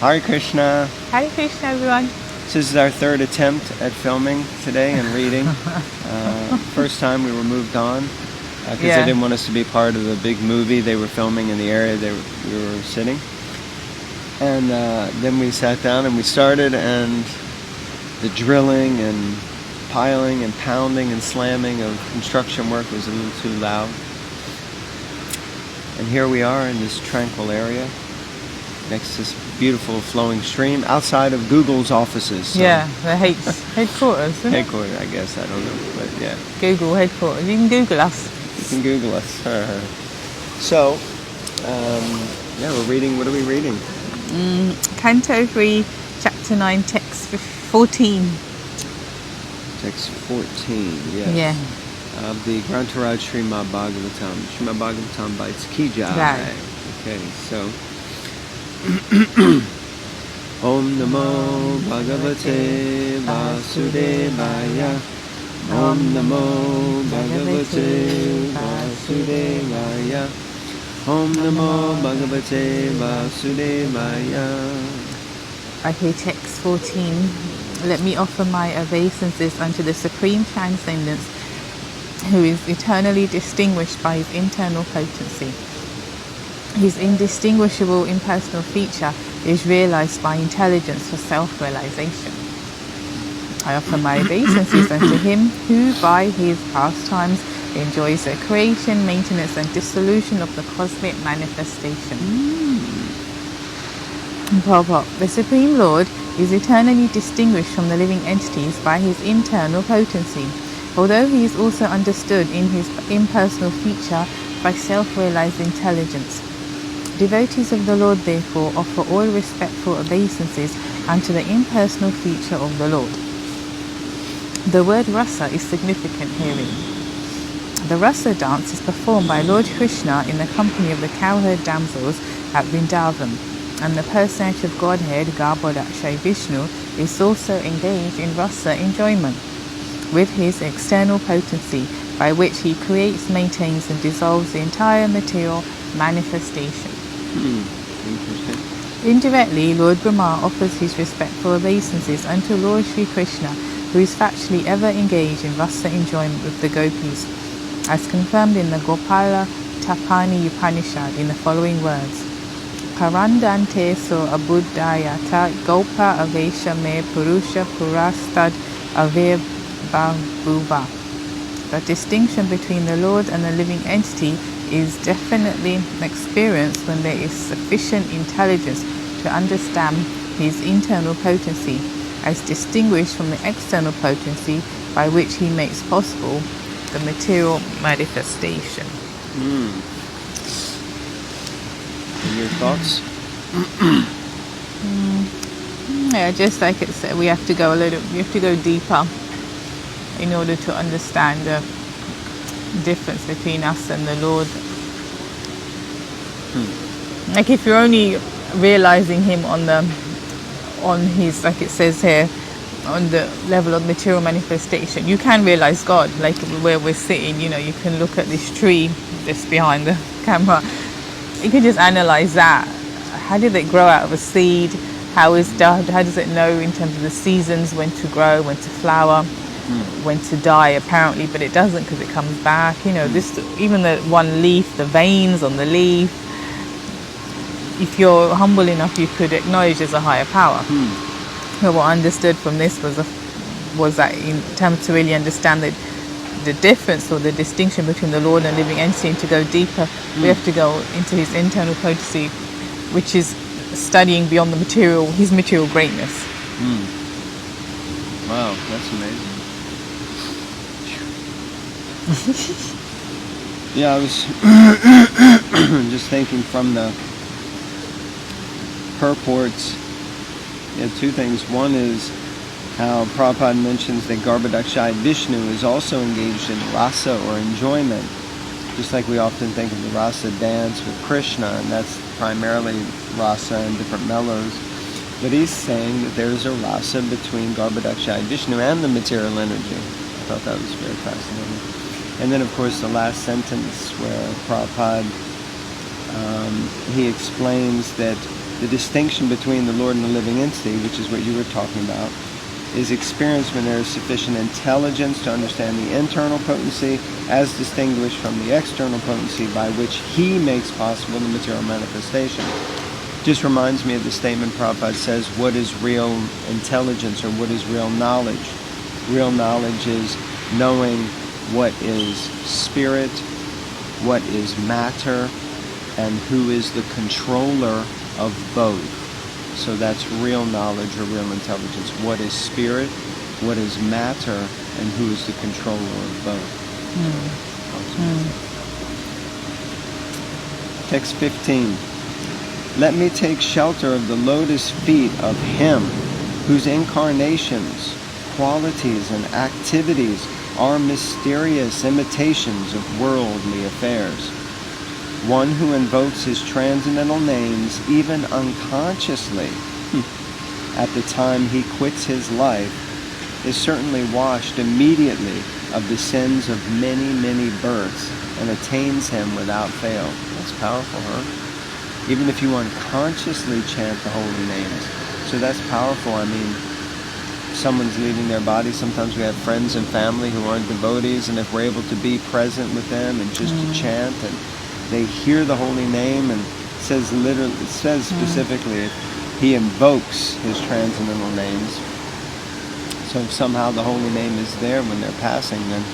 Hare Krishna. Hare Krishna, everyone. This is our third attempt at filming today and reading. First time we were moved on because they didn't want us to be part of the big movie they were filming in the area we were sitting. And then we sat down and we started, and the drilling and piling and pounding and slamming of construction work was a little too loud. And here we are in this tranquil area next to this beautiful flowing stream outside of Google's offices. So. Yeah, the headquarters, isn't it? Headquarters, I guess, I don't know, but yeah. Google headquarters. You can Google us. You can Google us. So, we're reading, what are we reading? Canto 3, Chapter 9, Text 14. Text 14, yes. Yeah. Of the Grantaraj Srimad Bhagavatam. Srimad Bhagavatam Bites Ki Jai. Right. Okay, so... Om Namo Bhagavate Vasudevaya. Om Namo Bhagavate Vasudevaya. Om Namo Bhagavate Vasudevaya. Okay, text 14. Let me offer my obeisances unto the Supreme Transcendence, who is eternally distinguished by his internal potency. His indistinguishable impersonal feature is realized by intelligence for self-realization. I offer my obeisances unto him who by his pastimes enjoys the creation, maintenance and dissolution of the cosmic manifestation. Prabhupada, the Supreme Lord is eternally distinguished from the living entities by his internal potency, although he is also understood in his impersonal feature by self-realized intelligence. Devotees of the Lord therefore offer all respectful obeisances unto the impersonal feature of the Lord. The word rasa is significant herein. The rasa dance is performed by Lord Krishna in the company of the cowherd damsels at Vrindavan, and the personality of Godhead, Garbhodakshay Vishnu, is also engaged in rasa enjoyment with his external potency, by which he creates, maintains and dissolves the entire material manifestation. Interesting. Indirectly, Lord Brahma offers his respectful obeisances unto Lord Sri Krishna, who is factually ever engaged in rasa enjoyment with the gopis, as confirmed in the Gopala Tapani Upanishad in the following words: Karandante so abuddhayata gopa avesha me purusha purastad avirbhavuva. The distinction between the Lord and the living entity is definitely experienced when there is sufficient intelligence to understand his internal potency, as distinguished from the external potency by which he makes possible the material manifestation. And your thoughts? Yeah, just like it said, we have to go deeper in order to understand the difference between us and the Lord. Like if you're only realizing him on his, like it says here, on the level of material manifestation, you can realize God. Like where we're sitting, you can look at this tree just behind the camera. You can just analyze that. How did it grow out of a seed? How does it know in terms of the seasons, when to grow, when to flower, when to die apparently, but it doesn't because it comes back. This, even the one leaf, the veins on the leaf, if you're humble enough, you could acknowledge there's a higher power. But what I understood from this was that in terms to really understand the difference or the distinction between the Lord and living entity, and to go deeper, we have to go into his internal potency, which is studying beyond his material greatness. Wow, that's amazing. Yeah, I was just thinking from the purports, two things. One is how Prabhupada mentions that Garbhodakshay Vishnu is also engaged in rasa or enjoyment, just like we often think of the rasa dance with Krishna, and that's primarily rasa and different mellows. But he's saying that there's a rasa between Garbhodakshay Vishnu and the material energy. I thought that was very fascinating. And then, of course, the last sentence where Prabhupada, he explains that The distinction between the Lord and the living entity, which is what you were talking about, is experienced when there is sufficient intelligence to understand the internal potency as distinguished from the external potency by which he makes possible the material manifestation. Just reminds me of the statement Prabhupada says, what is real intelligence or what is real knowledge? Real knowledge is knowing what is spirit, what is matter, and who is the controller of both. So that's real knowledge or real intelligence. What is spirit, what is matter, and who is the controller of both. Text 15. Let me take shelter of the lotus feet of him whose incarnations, qualities, and activities are mysterious imitations of worldly affairs. One who invokes his transcendental names even unconsciously at the time he quits his life is certainly washed immediately of the sins of many, many births and attains him without fail. That's powerful, huh? Even if you unconsciously chant the holy names. So that's powerful. I mean, someone's leaving their body. Sometimes we have friends and family who aren't devotees, and if we're able to be present with them and just to chant, and they hear the holy name, and it says specifically he invokes his transcendental names. So if somehow the holy name is there when they're passing, then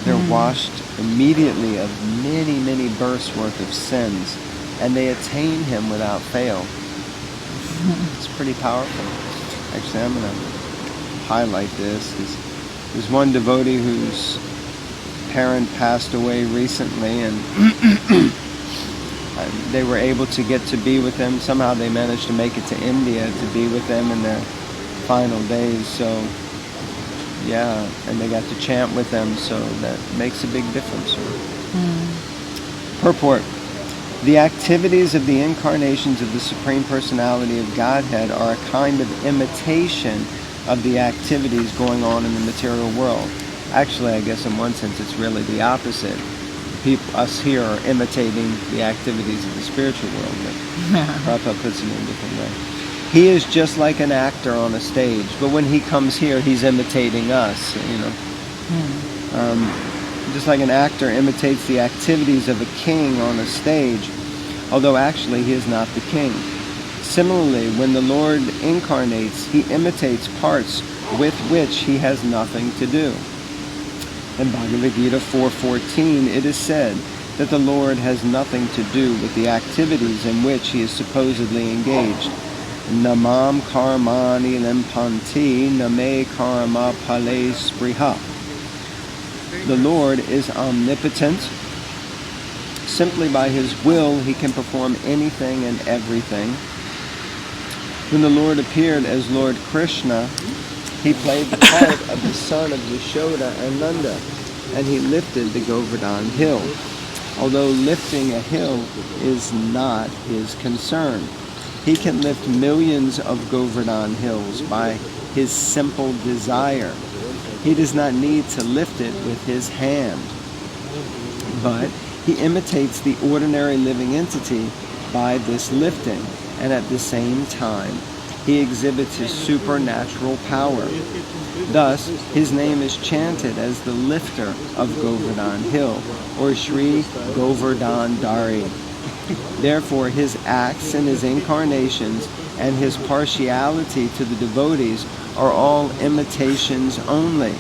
they're washed immediately of many, many births worth of sins, and they attain him without fail. It's pretty powerful. Actually, I'm going to highlight this. There's one devotee whose parent passed away recently, and they were able to get to be with them. Somehow they managed to make it to India to be with them in their final days. So yeah, and they got to chant with them, so that makes a big difference. Purport. The activities of the incarnations of the Supreme Personality of Godhead are a kind of imitation of the activities going on in the material world. Actually, I guess in one sense it's really the opposite. Us here are imitating the activities of the spiritual world, but Prabhupada puts it in a different way. He is just like an actor on a stage, but when he comes here, he's imitating us, you know. Just like an actor imitates the activities of a king on a stage, although actually he is not the king. Similarly, when the Lord incarnates, he imitates parts with which he has nothing to do. In Bhagavad Gita 4:14, it is said that the Lord has nothing to do with the activities in which he is supposedly engaged. Namam karmani limpanti name karma pale spriha. The Lord is omnipotent. Simply by his will, he can perform anything and everything. When the Lord appeared as Lord Krishna, he played the part of the son of Yashoda and Nanda, and he lifted the Govardhan hill. Although lifting a hill is not his concern. He can lift millions of Govardhan hills by his simple desire. He does not need to lift it with his hand, but he imitates the ordinary living entity by this lifting, and at the same time, he exhibits his supernatural power. Thus, his name is chanted as the lifter of Govardhan Hill, or Sri Govardhan Dari. Therefore, his acts and his incarnations and his partiality to the devotees are all imitations only.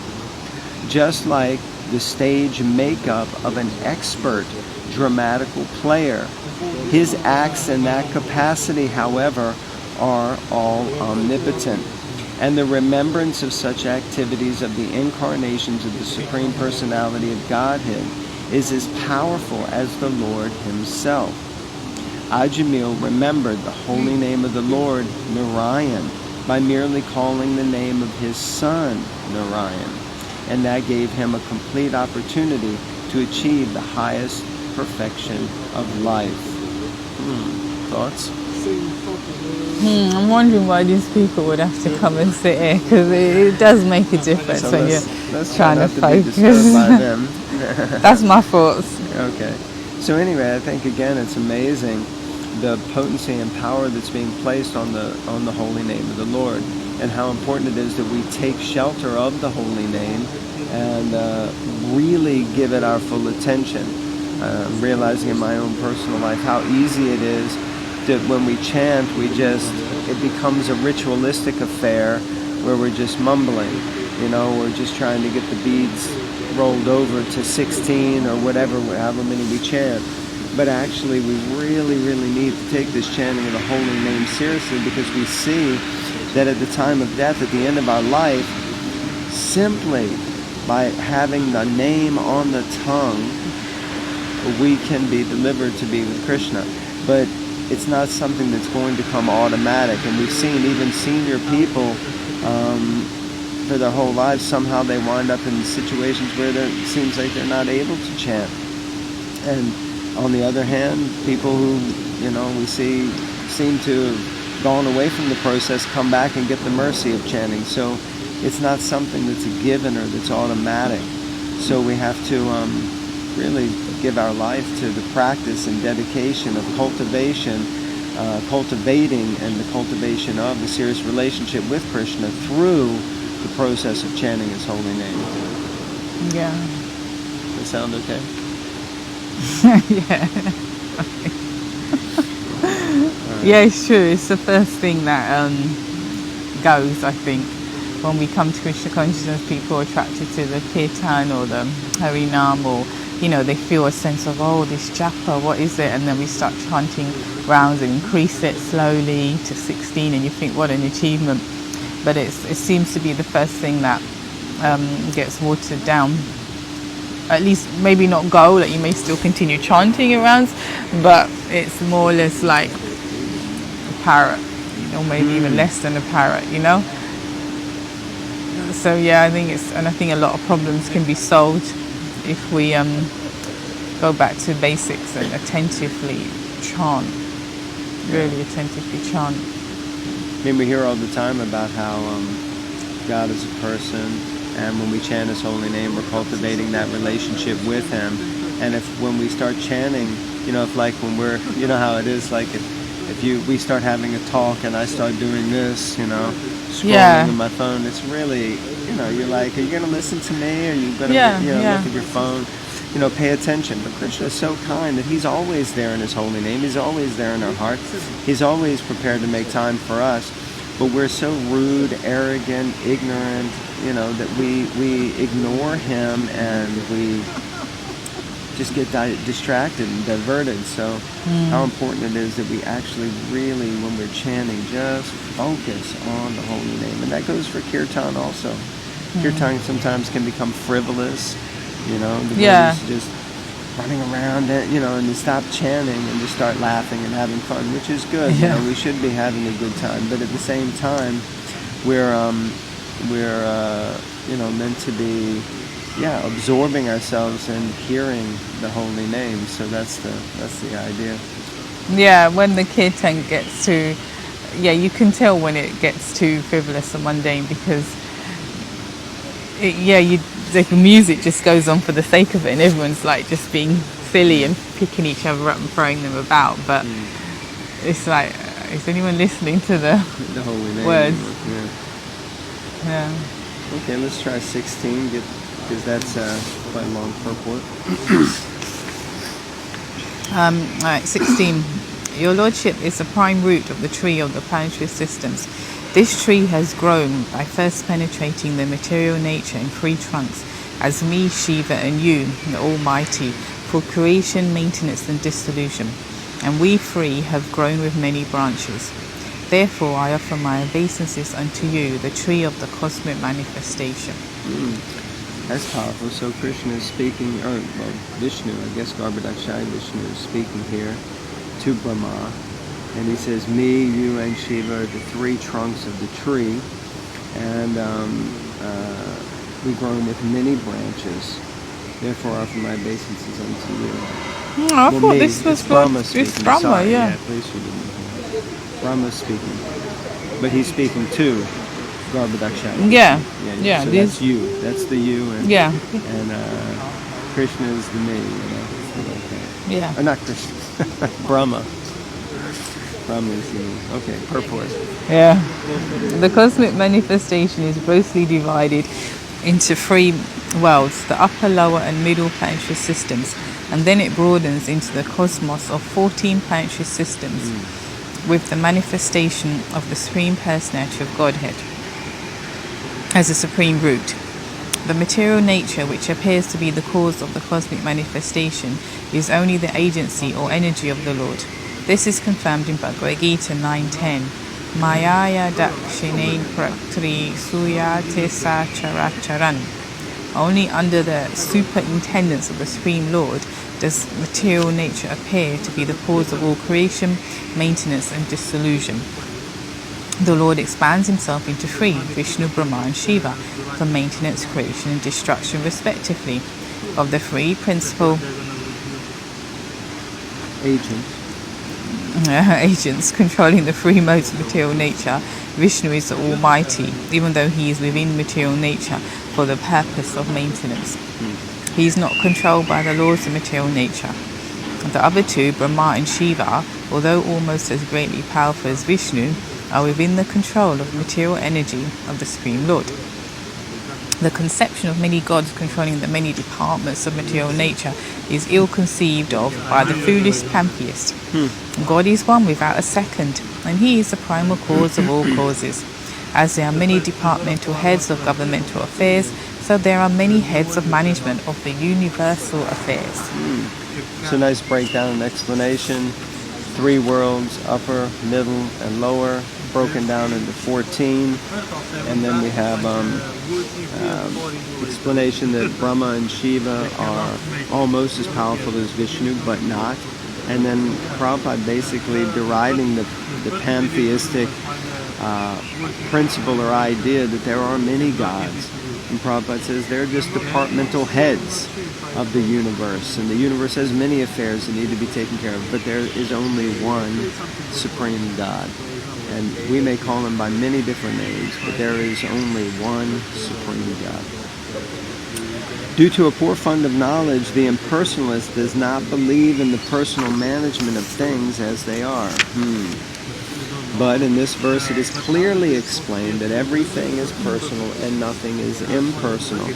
Just like the stage makeup of an expert dramatical player, his acts in that capacity, however, are all omnipotent. And the remembrance of such activities of the incarnations of the Supreme Personality of Godhead is as powerful as the Lord himself. Ajamil remembered the holy name of the Lord, Narayan, by merely calling the name of his son, Narayan, and that gave him a complete opportunity to achieve the highest perfection of life. Thoughts? I'm wondering why these people would have to come and sit here, because it does make a difference So when let's you're trying to be disturbed by them. That's my thoughts. Okay. So anyway, I think again it's amazing. the potency and power that's being placed on the holy name of the Lord, and how important it is that we take shelter of the holy name and really give it our full attention. Realizing in my own personal life how easy it is that when we chant, it becomes a ritualistic affair where we're just mumbling. We're just trying to get the beads rolled over to 16 or whatever, however many we chant. But actually, we really, really need to take this chanting of the holy name seriously, because we see that at the time of death, at the end of our life, simply by having the name on the tongue, we can be delivered to be with Krishna. But it's not something that's going to come automatic. And we've seen even senior people, for their whole lives, somehow they wind up in situations where it seems like they're not able to chant. And on the other hand, people who, we see seem to have gone away from the process come back and get the mercy of chanting. So it's not something that's a given or that's automatic. So we have to really give our life to the practice and dedication of cultivating and the cultivation of the serious relationship with Krishna through the process of chanting His holy name. Yeah. Does that sound okay? Yeah. Yeah, it's true. It's the first thing that goes, I think. When we come to Krishna consciousness, people are attracted to the kirtan or the harinam, or they feel a sense of, this japa, what is it? And then we start chanting rounds and increase it slowly to 16, and you think, what an achievement. But it seems to be the first thing that gets watered down. At least maybe not go, that you may still continue chanting rounds, but it's more or less like a parrot, maybe even less than a parrot, So yeah, I think a lot of problems can be solved if we go back to basics and attentively chant, really attentively chant. We hear all the time about how God is a person, and when we chant His holy name, we're cultivating that relationship with Him. And when we start chanting, if like when we're, how it is, like if we start having a talk and I start doing this, scrolling on my phone, it's really, you're like, are you going to listen to me? Or are you going to, look at your phone? Pay attention. But Krishna is so kind that He's always there in His holy name. He's always there in our hearts. He's always prepared to make time for us. But we're so rude, arrogant, ignorant, that we ignore Him and we just get distracted and diverted. So how important it is that we actually really, when we're chanting, just focus on the holy name. And that goes for kirtan also. Kirtan sometimes can become frivolous, the devotees just running around, and they stop chanting and just start laughing and having fun, which is good. We should be having a good time. But at the same time, we're meant to be absorbing ourselves and hearing the holy name. So that's the idea. Yeah, when the kirtan gets to, you can tell when it gets too frivolous and mundane, because the music just goes on for the sake of it, and everyone's like just being silly and picking each other up and throwing them about. But it's like, is anyone listening to the holy name words? Yeah. Okay, let's try 16, because that's quite a long purport. Alright, 16. Your Lordship is the prime root of the tree of the planetary systems. This tree has grown by first penetrating the material nature in three trunks, as me, Shiva, and you, the Almighty, for creation, maintenance, and dissolution. And we three have grown with many branches. Therefore, I offer my obeisances unto you, the tree of the cosmic manifestation. That's powerful. So Krishna is speaking, Vishnu, I guess Garbhodakshaya Vishnu is speaking here to Brahma. And he says, me, you, and Shiva are the three trunks of the tree. And we've grown with many branches. Therefore, I offer my obeisances unto you. I thought this was Brahma speaking. It's Brahma, Sorry, yeah. Please forgive me. Brahma's speaking. But he's speaking to Garbhodakshaya. Yeah. So that's you. That's the you. And, and Krishna is the me. Yeah. Or not Krishna. Brahma. Okay, purport. Yeah. The cosmic manifestation is grossly divided into three worlds, the upper, lower, and middle planetary systems, and then it broadens into the cosmos of 14 planetary systems with the manifestation of the Supreme Personality of Godhead as a supreme root. The material nature, which appears to be the cause of the cosmic manifestation, is only the agency or energy of the Lord. This is confirmed in Bhagavad Gita 9.10. Mayaya dakshinain praktri suyate sacharacharan. Only under the superintendence of the Supreme Lord does material nature appear to be the cause of all creation, maintenance, and dissolution. The Lord expands himself into three, Vishnu, Brahma, and Shiva, for maintenance, creation, and destruction respectively. Of the three principal agents controlling the three modes of material nature, Vishnu is the Almighty, even though he is within material nature for the purpose of maintenance. He is not controlled by the laws of material nature. The other two, Brahma and Shiva, although almost as greatly powerful as Vishnu, are within the control of material energy of the Supreme Lord. The conception of many gods controlling the many departments of material nature is ill conceived of by the foolish pantheist. God is one without a second, and he is the primal cause of all causes. As there are many departmental heads of governmental affairs, so there are many heads of management of the universal affairs. So nice breakdown and explanation. 3 worlds, upper, middle, and lower, broken down into 14. And then we have explanation that Brahma and Shiva are almost as powerful as Vishnu, but not. And then Prabhupada basically deriding the pantheistic principle or idea that there are many gods. And Prabhupada says they're just departmental heads of the universe. And the universe has many affairs that need to be taken care of, but there is only one supreme God. And we may call him by many different names, but there is only one supreme God. Due to a poor fund of knowledge, the impersonalist does not believe in the personal management of things as they are. But in this verse it is clearly explained that everything is personal and nothing is impersonal.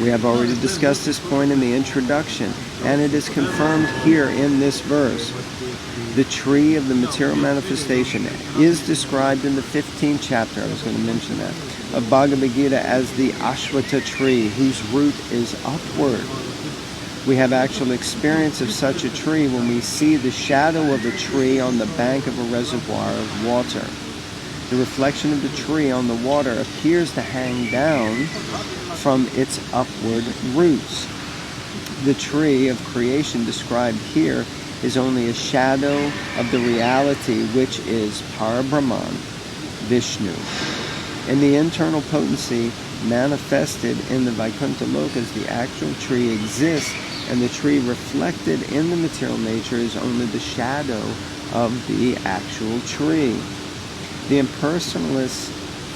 We have already discussed this point in the introduction, and it is confirmed here in this verse. The tree of the material manifestation is described in the 15th chapter, I was going to mention that, of Bhagavad Gita as the Ashwata Tree, whose root is upward. We have actual experience of such a tree when we see the shadow of a tree on the bank of a reservoir of water. The reflection of the tree on the water appears to hang down from its upward roots. The tree of creation described here is only a shadow of the reality which is Parabrahman, Vishnu. In the internal potency manifested in the Vaikuntha Lokas, the actual tree exists, and the tree reflected in the material nature is only the shadow of the actual tree. The impersonalist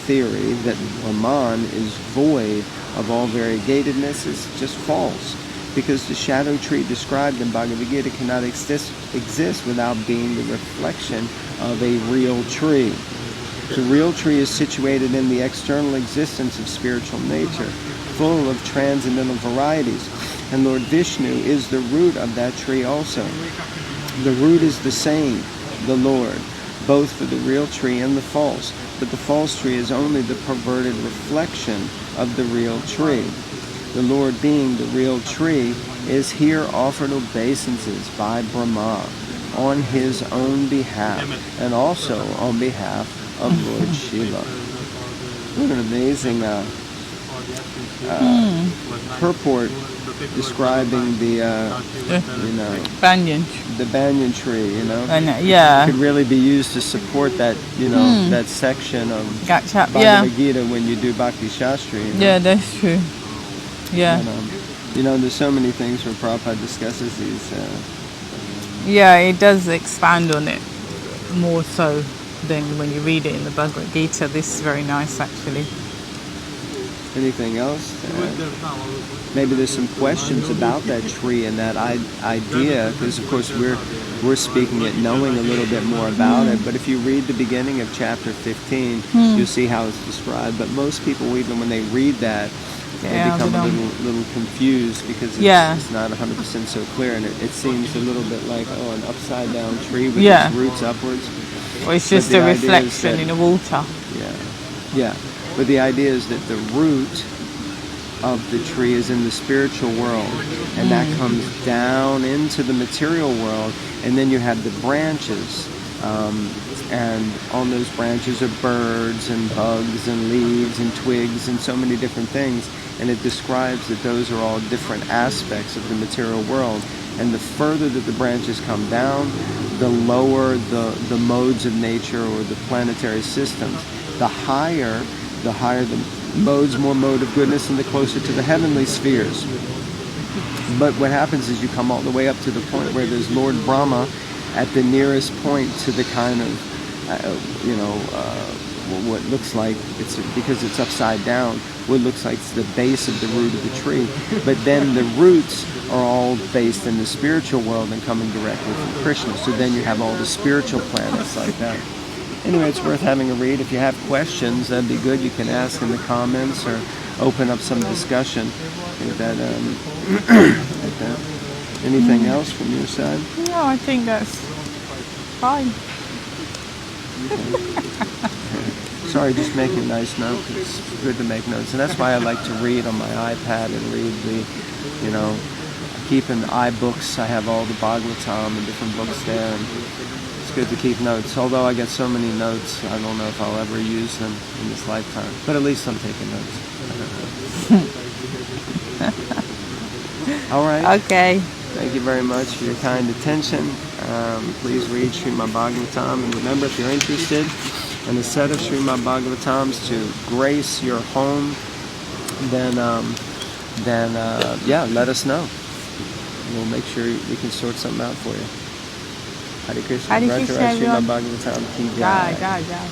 theory that Brahman is void of all variegatedness is just false, because the shadow tree described in Bhagavad Gita cannot exist without being the reflection of a real tree. The real tree is situated in the external existence of spiritual nature, full of transcendental varieties, and Lord Vishnu is the root of that tree also. The root is the same, the Lord, both for the real tree and the false, but the false tree is only the perverted reflection of the real tree. The Lord, being the real tree, is here offered obeisances by Brahma on his own behalf, and also on behalf of Lord Shiva. What an amazing purport describing the banyan tree, could really be used to support that, that section of Bhagavad Gita when you do Bhakti Shastri. Yeah, that's true. Yeah. And, there's so many things where Prabhupada discusses these. Yeah, it does expand on it more so than when you read it in the Bhagavad Gita. This is very nice, actually. Anything else to add? Maybe there's some questions about that tree and that idea, because of course we're speaking it knowing a little bit more about it. But if you read the beginning of chapter 15, you'll see how it's described. But most people, even when they read that, they become a little confused because it's not 100% so clear, and it seems a little bit like an upside down tree with its roots upwards. Or it's just a reflection in the water. Yeah. But the idea is that the root of the tree is in the spiritual world, and that comes down into the material world, and then you have the branches, and on those branches are birds and bugs and leaves and twigs and so many different things, and it describes that those are all different aspects of the material world. And the further that the branches come down, the lower the modes of nature or the planetary systems. The higher the modes, more mode of goodness, and the closer to the heavenly spheres. But what happens is you come all the way up to the point where there's Lord Brahma at the nearest point to the kind of, what looks like, it's because it's upside down, what looks like it's the base of the root of the tree. But then the roots are all based in the spiritual world and coming directly from Krishna. So then you have all the spiritual planets like that. Anyway, it's worth having a read. If you have questions, that'd be good. You can ask in the comments or open up some discussion. Like that. Anything else from your side? No, I think that's fine. Sorry, just making a nice note. It's good to make notes. And that's why I like to read on my iPad and read I keep in iBooks. I have all the Bhagavatam and different books there. And it's good to keep notes. Although I get so many notes, I don't know if I'll ever use them in this lifetime. But at least I'm taking notes. All right. Okay. Thank you very much for your kind attention. Please read Srimad Bhagavatam. And remember, if you're interested in a set of Srimad Bhagavatams to grace your home, then let us know. And we'll make sure we can sort something out for you. Hare Krishna. Hare Krishna, everyone. Srimad Bhagavatam ki Jai, jai. jai, jai.